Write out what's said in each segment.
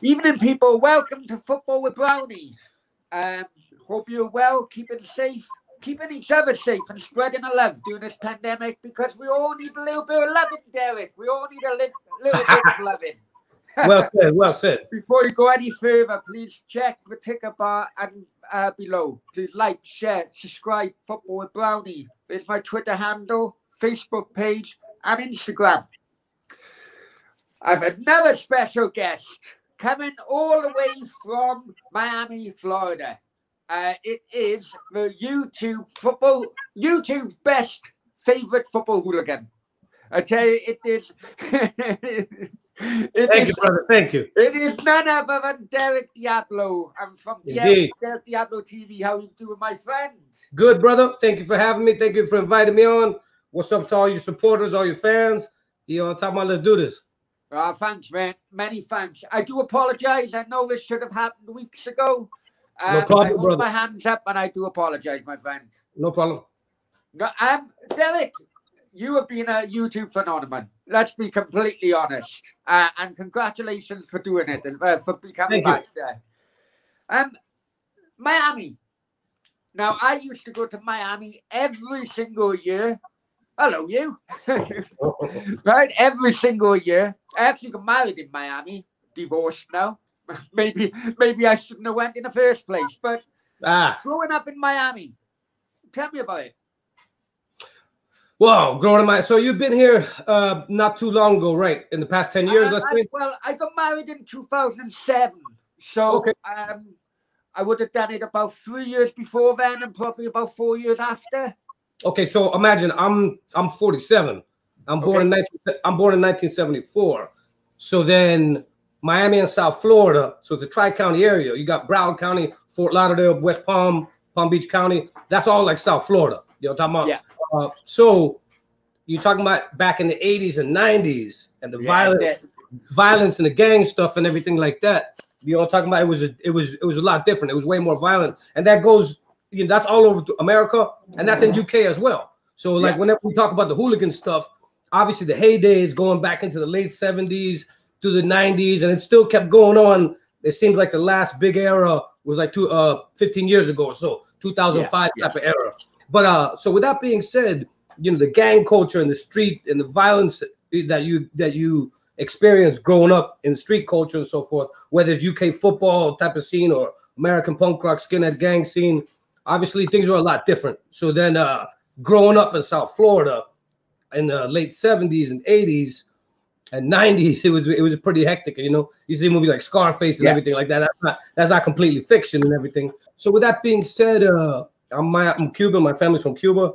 Evening, people. Welcome to Football with Brownie. Hope you're well, keeping safe, keeping each other safe, and spreading the love during this pandemic because we all need a little bit of loving, Derek. We all need a little bit of loving. Well said, well said. Before you go any further, please check the ticker bar and below. Please like, share, subscribe. Football with Brownie. There's my Twitter handle, Facebook page, and Instagram. I have another special guest coming all the way from Miami, Florida. It is the YouTube's best favorite football hooligan. I tell you, it is. Thank you, brother. Thank you. It is none other than Derek Diablo. I'm from Derek Diablo TV. How you doing, my friend? Good, brother. Thank you for having me. Thank you for inviting me on. What's up to all your supporters, all your fans? You on top of let's do this. Thanks, man. Many thanks. I do apologize. I know this should have happened weeks ago. No problem, I hold brother. my hands up, and I do apologize, my friend. No problem. No, Derek, you have been a YouTube phenomenon. Let's be completely honest. And congratulations for doing it and for becoming back there. Miami. Now, I used to go to Miami every single year. Hello, you. Right? Every single year. I actually got married in Miami. Divorced now. Maybe I shouldn't have went in the first place. But growing up in Miami, tell me about it. Well, growing up, so you've been here not too long ago, right? In the past 10 years, let's say? Well, I got married in 2007. So I would have done it about 3 years before then and probably about 4 years after. Okay, so imagine I'm 47. I'm born in 1974. So then Miami and South Florida. So it's a tri-county area. You got Broward County, Fort Lauderdale, West Palm Beach County. That's all like South Florida. You know what I'm talking about? Yeah. So you're talking about back in the 80s and 90s and the violence and the gang stuff and everything like that. You know what I'm talking about? It was a lot different. It was way more violent. And that goes, you know, that's all over America and that's in UK as well. So like whenever we talk about the hooligan stuff, obviously the heyday is going back into the late 70s to the 90s, and it still kept going on. It seems like the last big era was like 15 years ago or so, 2005 type of era. But so with that being said, you know, the gang culture in the street and the violence that you experience growing up in street culture and so forth, whether it's UK football type of scene or American punk rock skinhead gang scene, obviously things were a lot different. So then growing up in South Florida in the late 70s and 80s and 90s, it was pretty hectic. You know, you see movies like Scarface and everything like that. That's not completely fiction and everything. So with that being said, I'm Cuban. My family's from Cuba.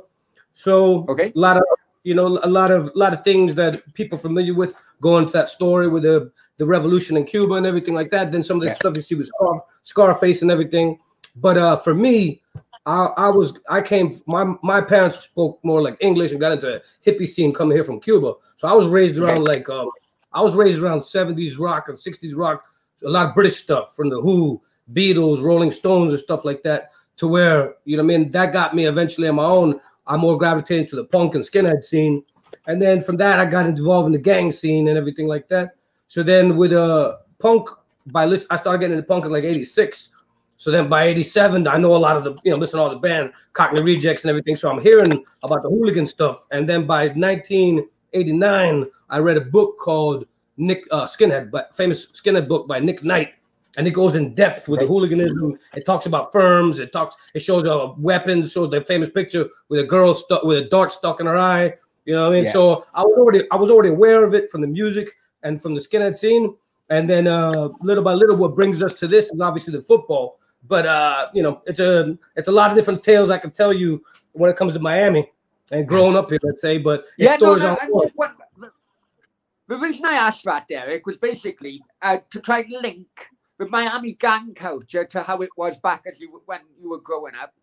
So a lot of things that people are familiar with go into that story with the revolution in Cuba and everything like that. Then some of the stuff you see with Scarface and everything. But for me, my parents spoke more like English and got into a hippie scene coming here from Cuba. So I was raised around like I was raised around 70s rock and 60s rock, a lot of British stuff from the Who, Beatles, Rolling Stones and stuff like that, to where, you know what I mean, that got me eventually on my own. I'm more gravitating to the punk and skinhead scene. And then from that, I got involved in the gang scene and everything like that. So then with punk, I started getting into punk in like 86. So then by 87, I know a lot of the, you know, listen to all the bands, Cockney Rejects and everything. So I'm hearing about the hooligan stuff. And then by 1989, I read a book called Skinhead, famous skinhead book by Nick Knight. And it goes in depth with the hooliganism. It talks about firms. It shows weapons, shows the famous picture with a girl stuck with a dart stuck in her eye. You know what I mean? Yeah. So I was already aware of it from the music and from the skinhead scene. And then little by little, what brings us to this is obviously the football. But you know, it's a lot of different tales I can tell you when it comes to Miami and growing up here, let's say. But the reason I asked that, Derek, was basically to try and link the Miami gang culture to how it was back when you were growing up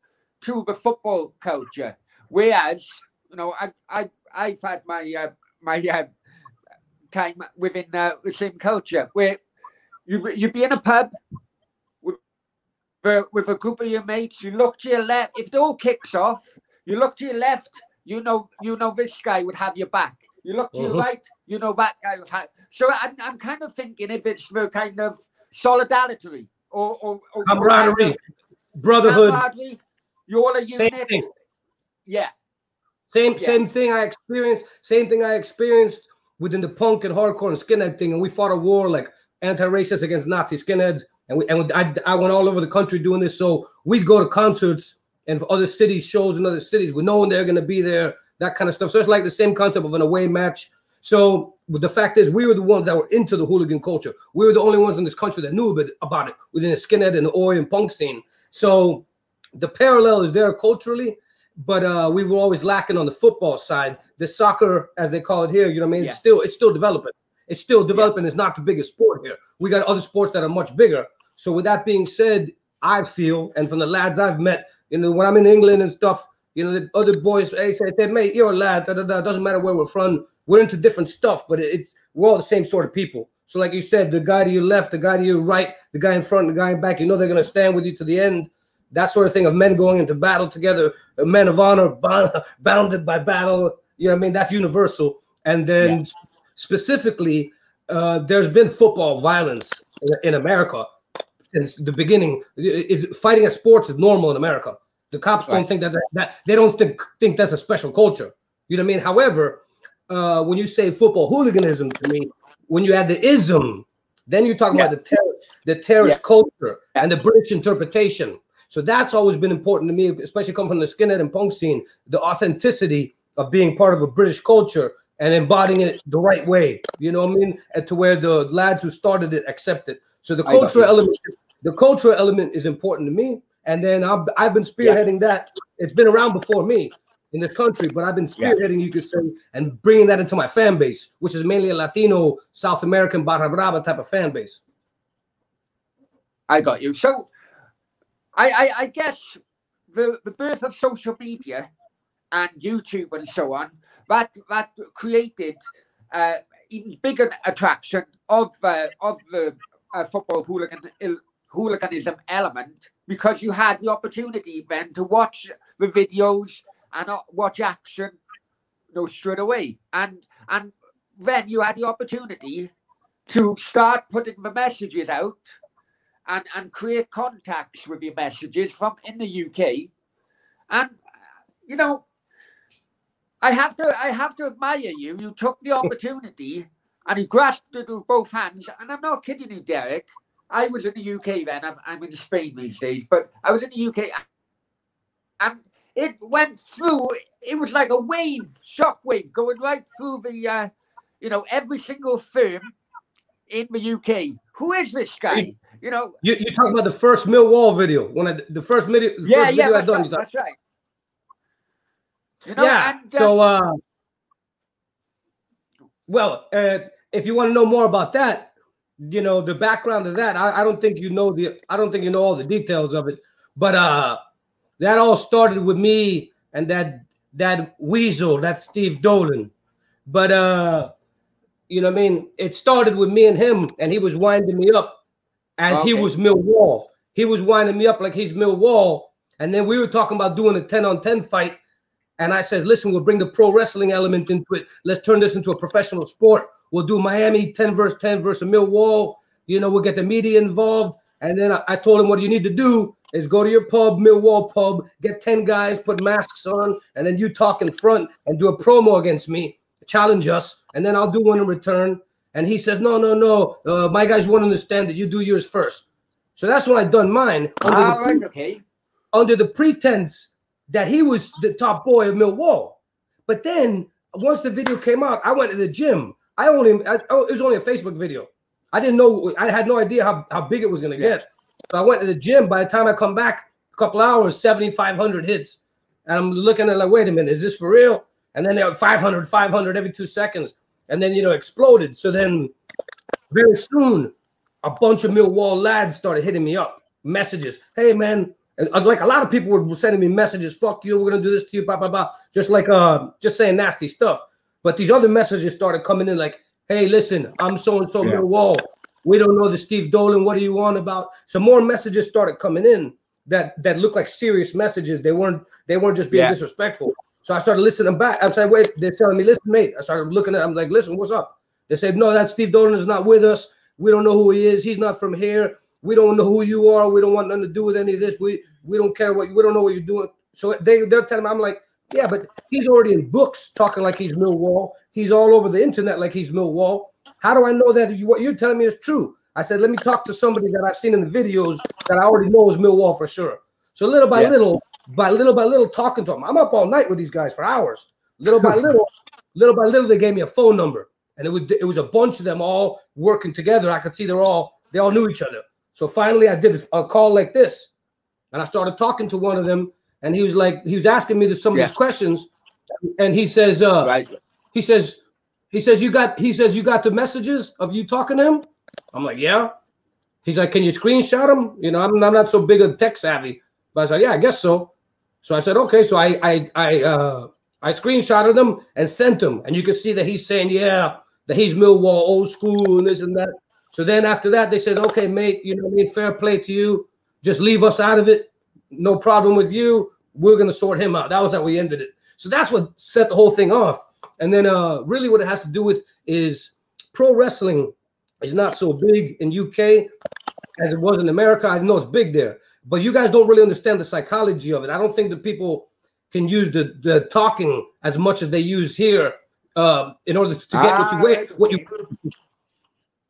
to the football culture. Whereas, you know, I've had my time within the same culture where you'd be in a pub with a group of your mates. You look to your left. If the all kicks off, you look to your left. You know this guy would have your back. You look to your right. You know that guy would have. So I'm kind of thinking if it's the kind of solidarity or camaraderie, brotherhood. Camaraderie. You're all a unit. Thing. Yeah. Same thing I experienced. Same thing I experienced within the punk and hardcore and skinhead thing. And we fought a war like anti-racist against Nazi skinheads. And I went all over the country doing this. So we'd go to concerts and for other cities, shows in other cities with knowing they're going to be there, that kind of stuff. So it's like the same concept of an away match. So the fact is, we were the ones that were into the hooligan culture. We were the only ones in this country that knew a bit about it within the skinhead and the oi and punk scene. So the parallel is there culturally, but we were always lacking on the football side. The soccer, as they call it here, you know what I mean? Yeah. It's still developing. It's still developing. Yeah. It's not the biggest sport here. We got other sports that are much bigger. So with that being said, I feel, and from the lads I've met, you know, when I'm in England and stuff, you know, the other boys say, mate, you're a lad. Doesn't matter where we're from. We're into different stuff, but we're all the same sort of people. So like you said, the guy to your left, the guy to your right, the guy in front, the guy in back, you know they're going to stand with you to the end. That sort of thing of men going into battle together, men of honor, bounded by battle. You know what I mean? That's universal. And then specifically, there's been football violence in America since the beginning. Fighting at sports is normal in America. The cops don't think that they don't think that's a special culture. You know what I mean? However, when you say football hooliganism to me, when you add the ism, then you talk about the terrorist culture and the British interpretation. So that's always been important to me, especially coming from the skinhead and punk scene, the authenticity of being part of a British culture and embodying it the right way. You know what I mean? And to where the lads who started it accept it. So the cultural element is important to me. And then I've been spearheading that. It's been around before me in this country, but I've been spearheading, you could say, and bringing that into my fan base, which is mainly a Latino, South American, Barra Brava type of fan base. I got you. So I guess the birth of social media and YouTube and so on, that created even bigger attraction of the football hooliganism element, because you had the opportunity then to watch the videos and watch action, you know, straight away, and then you had the opportunity to start putting the messages out and create contacts with your messages from in the UK. And you know, I have to admire you. You took the opportunity and you grasped it with both hands. And I'm not kidding you, Derek. I was in the UK then. I'm in Spain these days, but I was in the UK, and it went through. It was like a wave, shock wave, going right through the, you know, every single firm in the UK. Who is this guy? You know, you talking about the first Millwall video, the first video I done. Right, that's right. You know, yeah. And, so, well, if you want to know more about that, you know, the background of that, I don't think you know all the details of it, but that all started with me and that weasel, that Steve Dolan. But you know what I mean? It started with me and him, and he was winding me up as he was Millwall. He was winding me up like he's Millwall. And then we were talking about doing a 10-on-10 fight. And I said, listen, we'll bring the pro wrestling element into it. Let's turn this into a professional sport. We'll do Miami 10 versus Millwall. You know, we'll get the media involved. And then I told him what you need to do is go to your pub, Millwall pub, get 10 guys, put masks on, and then you talk in front and do a promo against me, challenge us, and then I'll do one in return. And he says, no, my guys won't understand that you do yours first. So that's when I done mine under the pretense that he was the top boy of Millwall. But then once the video came out, I went to the gym. It was only a Facebook video. I didn't know, I had no idea how big it was going to get. So I went to the gym. By the time I come back, a couple hours, 7,500 hits. And I'm looking at it like, wait a minute, is this for real? And then they were 500 every 2 seconds. And then, you know, exploded. So then very soon, a bunch of Millwall lads started hitting me up, messages. Hey, man. And like a lot of people were sending me messages. Fuck you. We're going to do this to you. Blah, blah, blah. Just like just saying nasty stuff. But these other messages started coming in like, hey, listen, I'm so-and-so Millwall. We don't know the Steve Dolan. What do you want about? Some more messages started coming in that looked like serious messages. They weren't just being disrespectful. So I started listening back. I said, wait, they're telling me, listen, mate. I started looking at them. I'm like, listen, what's up? They said, no, that Steve Dolan is not with us. We don't know who he is. He's not from here. We don't know who you are. We don't want nothing to do with any of this. We don't care what we don't know what you're doing. So they're telling me, I'm like, yeah, but he's already in books talking like he's Millwall. He's all over the internet like he's Millwall. How do I know that what you're telling me is true? I said, let me talk to somebody that I've seen in the videos that I already know is Millwall for sure. So little by little, talking to him. I'm up all night with these guys for hours. Little by little, they gave me a phone number, and it was a bunch of them all working together. I could see they all knew each other. So finally, I did a call like this, and I started talking to one of them, and he was asking me some of these questions, and he says, he says you got the messages of you talking to him. I'm like, yeah. He's like, can you screenshot them? You know, I'm not so big on tech savvy, but I was like, yeah, I guess so. So I said, okay. So I screenshotted them and sent them, and you could see that he's saying, yeah, that he's Millwall, old school, and this and that. So then after that, they said, okay, mate, you know, fair play to you. Just leave us out of it. No problem with you. We're gonna sort him out. That was how we ended it. So that's what set the whole thing off. And then really what it has to do with is pro wrestling is not so big in UK as it was in America. I know it's big there, but you guys don't really understand the psychology of it. I don't think that people can use the talking as much as they use here in order to get what you.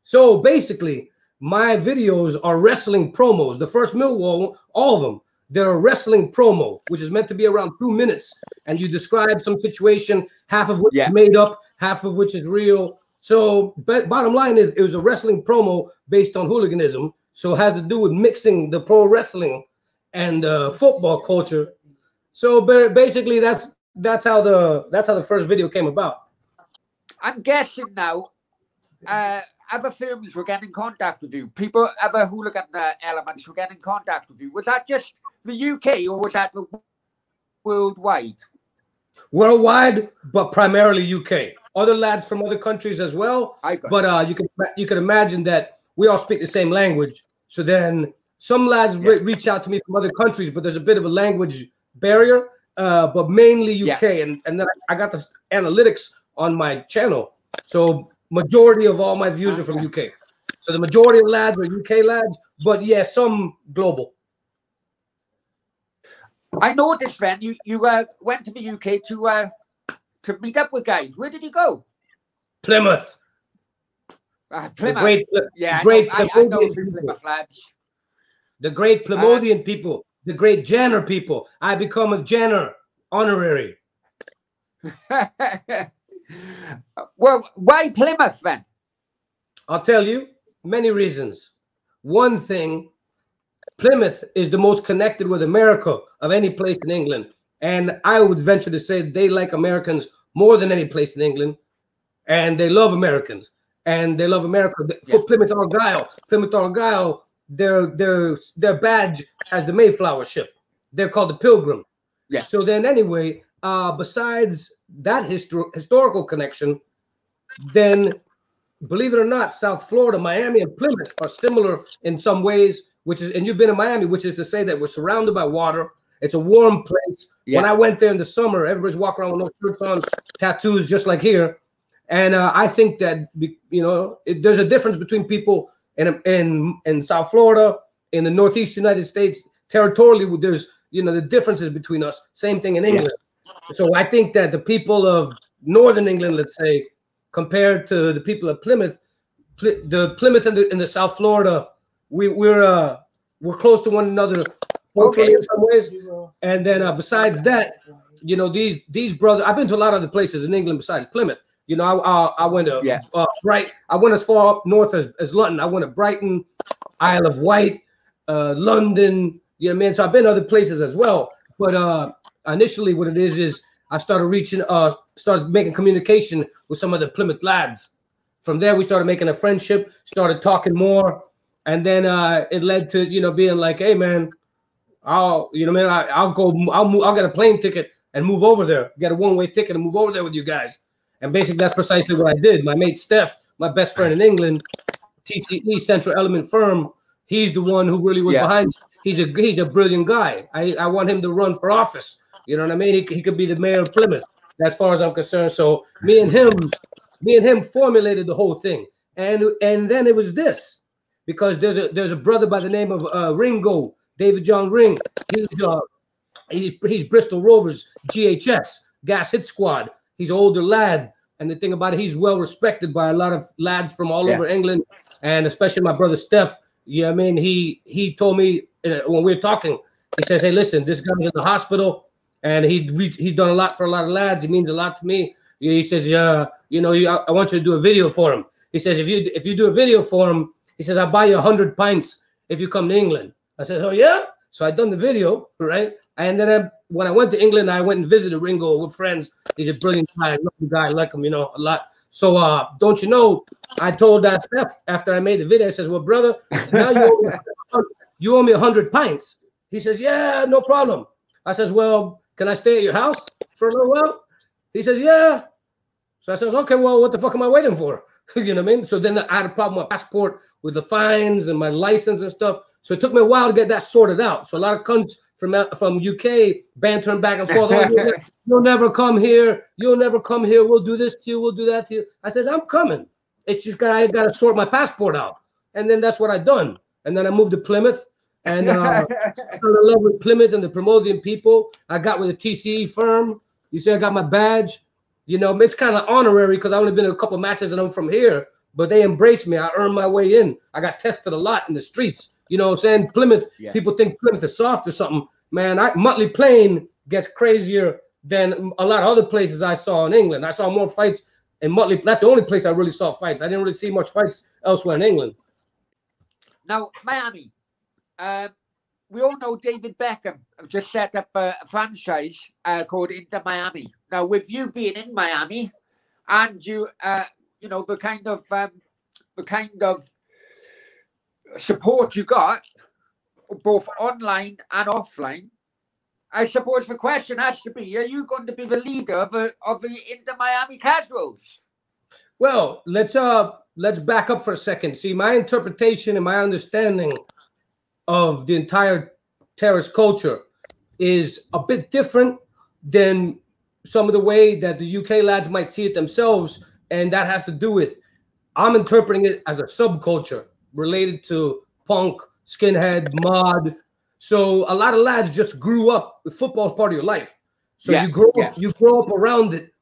So basically, my videos are wrestling promos. The first Millwall, all of them, they're a wrestling promo, which is meant to be around 2 minutes, and you describe some situation, half of which is made up, half of which is real. So, but bottom line is, it was a wrestling promo based on hooliganism. So it has to do with mixing the pro wrestling and football culture. So basically, that's how the first video came about. I'm guessing now, other firms were getting in contact with you. People, other hooligan elements were getting in contact with you. Was that just the UK, or was that worldwide? Worldwide, but primarily UK. Other lads from other countries as well. But you can imagine that we all speak the same language. So then some lads reach out to me from other countries, but there's a bit of a language barrier. But mainly UK, and then I got the analytics on my channel. So majority of all my views are from UK. So the majority of lads are UK lads, but yeah, some global. I noticed then you went to the UK to meet up with guys. Where did you go? Plymouth. Plymouth. I know Plymouth lads. The great Plymouth people, the great Jenner people. I become a Jenner honorary. Well, why Plymouth then? I'll tell you, many reasons. One thing, Plymouth is the most connected with America of any place in England. And I would venture to say they like Americans more than any place in England. And they love Americans. And they love America. For Plymouth Argyle, their badge has the Mayflower ship. They're called the Pilgrim. Yeah. So then anyway, besides that historical connection, then believe it or not, South Florida, Miami, and Plymouth are similar in some ways, and you've been in Miami, which is to say that we're surrounded by water. It's a warm place. Yeah. When I went there in the summer, everybody's walking around with no shirts on, tattoos, just like here. And I think that, you know, there's a difference between people in South Florida, in the Northeast United States. Territorially, there's, you know, the differences between us. Same thing in England. So I think that the people of Northern England, let's say, compared to the people of Plymouth, the Plymouth and the South Florida, we're close to one another culturally in some ways. And then besides that, you know, these brothers, I've been to a lot of other places in England besides Plymouth. You know, I went to I went as far up north as London. I went to Brighton, Isle of Wight, London. You know what I mean? So I've been to other places as well. But initially, what it is I started making communication with some of the Plymouth lads. From there, we started making a friendship, started talking more, and then it led to, you know, being like, hey man, I'll get a plane ticket and move over there, get a one-way ticket and move over there with you guys. And basically, that's precisely what I did. My mate Steph, my best friend in England, TCE Central Element Firm, he's the one who really was behind it. He's a brilliant guy. I want him to run for office. You know what I mean? He could be the mayor of Plymouth, as far as I'm concerned. So me and him formulated the whole thing. and then it was this, because there's a brother by the name of Ringo, David John Ring. He's Bristol Rovers GHS, Gas Hit Squad. He's an older lad, and the thing about it, he's well respected by a lot of lads from all over England, and especially my brother Steph. Yeah, I mean, he told me when we were talking, he says, "Hey, listen, this guy's in the hospital, and he's done a lot for a lot of lads. He means a lot to me." He says, "Yeah, I want you to do a video for him." He says, "If you do a video for him," he says, "I'll buy you 100 pints if you come to England." I says, "Oh yeah." So I done the video, right? And then when I went to England, I went and visited Ringo with friends. He's a brilliant guy, lovely guy, I like him, a lot. So don't you know? I told that Steph after I made the video. I says, "Well, brother, now you owe me 100 pints." He says, "Yeah, no problem." I says, "Well, can I stay at your house for a little while?" He says, "Yeah." So I says, "Okay, well, what the fuck am I waiting for?" You know what I mean? So then I had a problem with my passport, with the fines and my license and stuff. So it took me a while to get that sorted out. So a lot of cunts from UK bantering back and forth. "Oh, you'll never come here. You'll never come here. We'll do this to you. We'll do that to you." I says, "I'm coming. It's just I got to sort my passport out." And then that's what I done. And then I moved to Plymouth, and I fell in love with Plymouth and the Promoting people. I got with a TCE firm. You see, I got my badge. It's kind of honorary because I've only been in a couple of matches and I'm from here, but they embraced me. I earned my way in. I got tested a lot in the streets. You know what I'm saying? Plymouth, people think Plymouth is soft or something. Man, Mutley Plain gets crazier than a lot of other places I saw in England. I saw more fights in Mutley. That's the only place I really saw fights. I didn't really see much fights elsewhere in England. Now, Miami. We all know David Beckham have just set up a franchise called Inter Miami. Now, with you being in Miami, and you, the kind of support you got, both online and offline, I suppose the question has to be: are you going to be the leader of the Inter Miami Casuals? Well, let's back up for a second. See, my interpretation and my understanding of the entire terrorist culture is a bit different than some of the way that the UK lads might see it themselves, and that has to do with I'm interpreting it as a subculture related to punk, skinhead, mod. So a lot of lads just grew up with football as part of your life. So you grow up around it,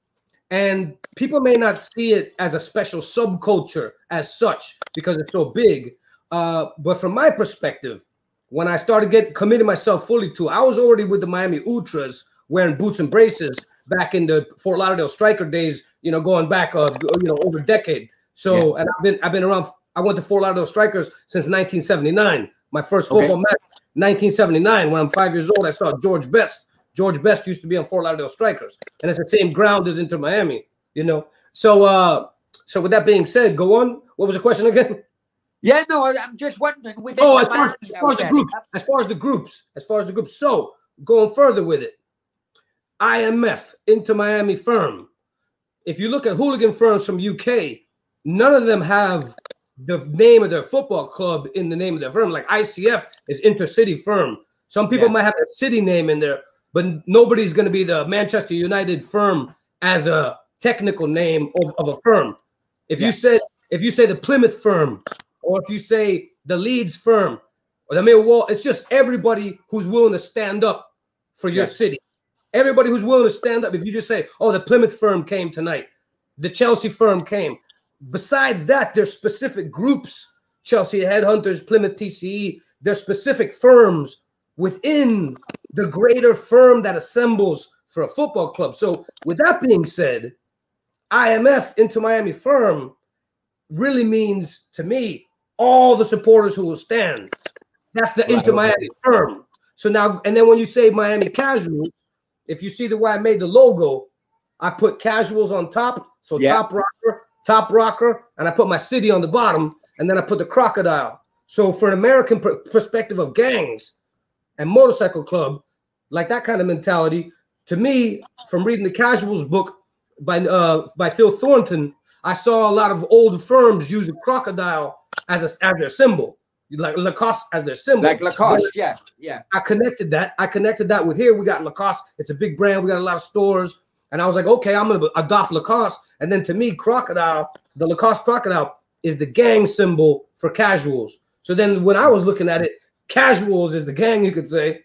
and people may not see it as a special subculture as such because it's so big. But from my perspective, when I started committing myself fully to, I was already with the Miami Ultras wearing boots and braces back in the Fort Lauderdale Striker days, going back over a decade. So and I've been around. I went to Fort Lauderdale Strikers since 1979. My first football match, 1979. When I'm 5 years old, I saw George Best. George Best used to be on Fort Lauderdale Strikers, and it's the same ground as Inter Miami. So with that being said, go on. What was the question again? Yeah, no, I'm just wondering. As far as the groups. So going further with it, IMF, Inter Miami firm. If you look at hooligan firms from UK, none of them have the name of their football club in the name of their firm. Like ICF is Intercity firm. Some people might have a city name in there, but nobody's going to be the Manchester United firm as a technical name of a firm. If you say the Plymouth firm, or if you say the Leeds firm, or the Millwall, it's just everybody who's willing to stand up for your city. Everybody who's willing to stand up. If you just say, "Oh, the Plymouth firm came tonight, the Chelsea firm came." Besides that, there's specific groups: Chelsea Headhunters, Plymouth TCE. There's specific firms within the greater firm that assembles for a football club. So, with that being said, IMF, Inter Miami firm, really means to me all the supporters who will stand. That's the Inter Miami firm. So now, and then when you say Miami Casuals, if you see the way I made the logo, I put Casuals on top, so top rocker, and I put my city on the bottom, and then I put the crocodile. So for an American perspective of gangs and motorcycle club, like that kind of mentality, to me, from reading the Casuals book by Phil Thornton, I saw a lot of old firms use a crocodile as their symbol, like Lacoste as their symbol. Like Lacoste, I connected that with here. We got Lacoste. It's a big brand. We got a lot of stores. And I was like, okay, I'm going to adopt Lacoste. And then to me, crocodile, the Lacoste crocodile, is the gang symbol for casuals. So then when I was looking at it, casuals is the gang, you could say,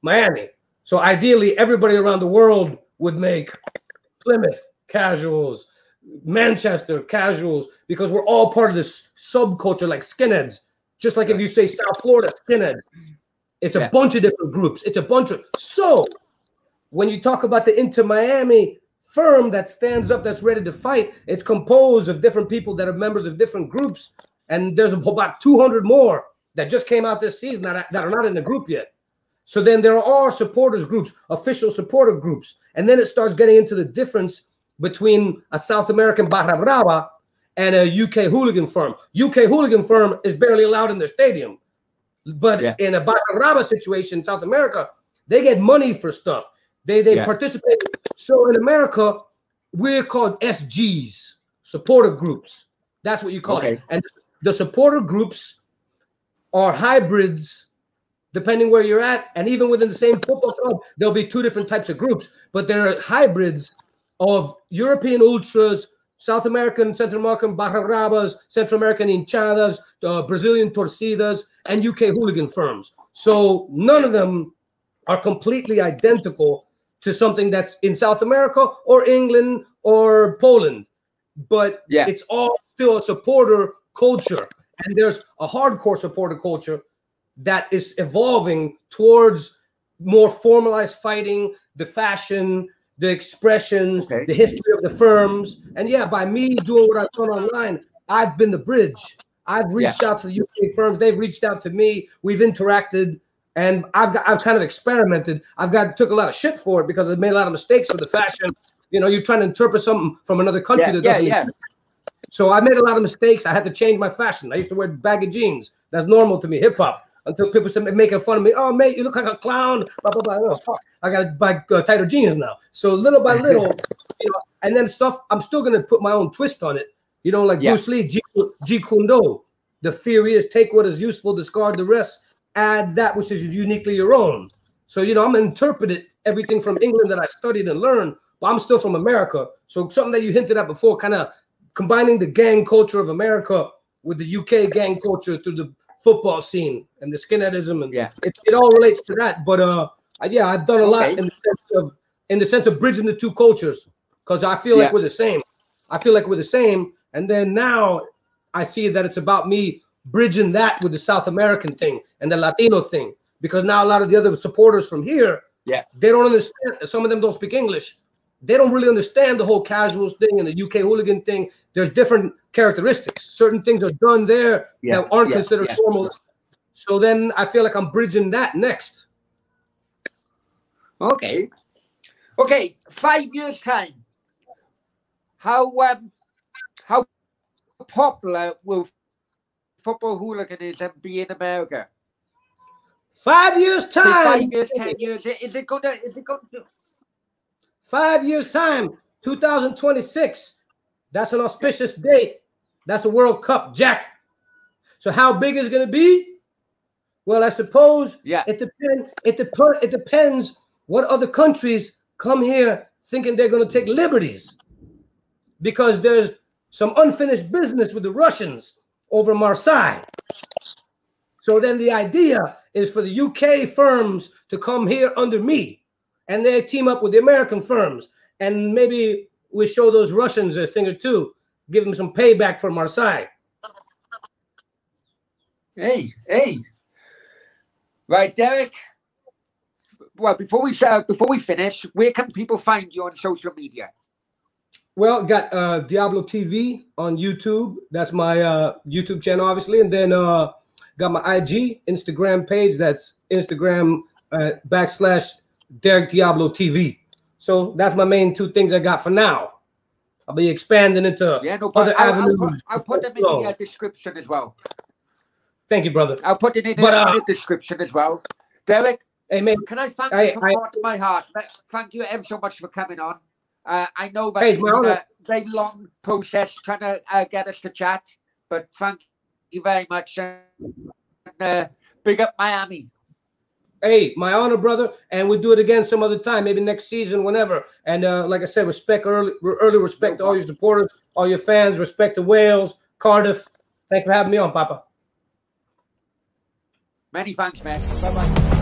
Miami. So ideally, everybody around the world would make Plymouth casuals, Manchester casuals, because we're all part of this subculture like skinheads. Just like if you say South Florida skinheads, it's a bunch of different groups. It's a bunch of, so when you talk about the Inter Miami firm that stands up, that's ready to fight, it's composed of different people that are members of different groups. And there's about 200 more that just came out this season that are not in the group yet. So then there are supporters groups, official supporter groups. And then it starts getting into the difference between a South American Barra Brava and a UK hooligan firm. UK hooligan firm is barely allowed in their stadium. But in a Barra Brava situation in South America, they get money for stuff. They participate. So in America, we're called SGs, supporter groups. That's what you call it. And the supporter groups are hybrids, depending where you're at. And even within the same football club, there'll be two different types of groups. But they're hybrids of European ultras, South American, Central American Barra Bravas, Central American hinchadas, Brazilian torcidas, and UK hooligan firms. So none of them are completely identical to something that's in South America or England or Poland. But it's all still a supporter culture. And there's a hardcore supporter culture that is evolving towards more formalized fighting, the fashion, the expressions, the history of the firms. And by me doing what I've done online, I've been the bridge. I've reached out to the UK firms. They've reached out to me. We've interacted, and I've kind of experimented. Took a lot of shit for it because I made a lot of mistakes with the fashion. You know, you're trying to interpret something from another country that doesn't exist. So I made a lot of mistakes. I had to change my fashion. I used to wear baggy jeans. That's normal to me, hip hop. Until people started making fun of me. Oh, mate, you look like a clown. Blah, blah, blah. Oh, fuck. I got to buy tighter jeans now. So little by little, and then stuff, I'm still going to put my own twist on it. You know, like Bruce Lee, Jeet Kune Do. The theory is take what is useful, discard the rest, add that which is uniquely your own. So, I'm going to interpret everything from England that I studied and learned, but I'm still from America. So something that you hinted at before, kind of combining the gang culture of America with the UK gang culture through the football scene and the skinheadism, and it all relates to that. But I've done a lot in the sense of bridging the two cultures, because I feel like we're the same. I feel like we're the same, and then now I see that it's about me bridging that with the South American thing and the Latino thing, because now a lot of the other supporters from here, they don't understand. Some of them don't speak English. They don't really understand the whole casuals thing and the UK hooligan thing. There's different characteristics. Certain things are done there that aren't considered formal. So then I feel like I'm bridging that next. Okay. 5 years time. How popular will football hooliganism be in America? 5 years time. 5 years, 10 years. Is it going to? 5 years time, 2026. That's an auspicious date. That's a World Cup, Jack. So how big is it going to be? Well, I suppose it depends what other countries come here thinking they're going to take liberties, because there's some unfinished business with the Russians over Marseille. So then the idea is for the UK firms to come here under me, and they team up with the American firms, and maybe we show those Russians a thing or two, give them some payback for Marseille. Hey. Right, Derek. Well, before we finish, where can people find you on social media? Well, got Diablo TV on YouTube. That's my YouTube channel, obviously, and then got my IG, Instagram page. That's Instagram / Derek Diablo TV. So that's my main two things I got for now. I'll be expanding into other avenues. I'll put them in the description as well. Thank you, brother. I'll put it in the description as well. Derek, hey, man, can I thank you from the bottom of my heart? Thank you ever so much for coming on. I know that it's been a very long process trying to get us to chat, but thank you very much. And big up Miami. Hey, my honor, brother. And we'll do it again some other time, maybe next season, whenever. And like I said, early respect to all your supporters, all your fans, respect to Wales, Cardiff, Thanks for having me on, Papa. Many thanks, mate. Bye-bye.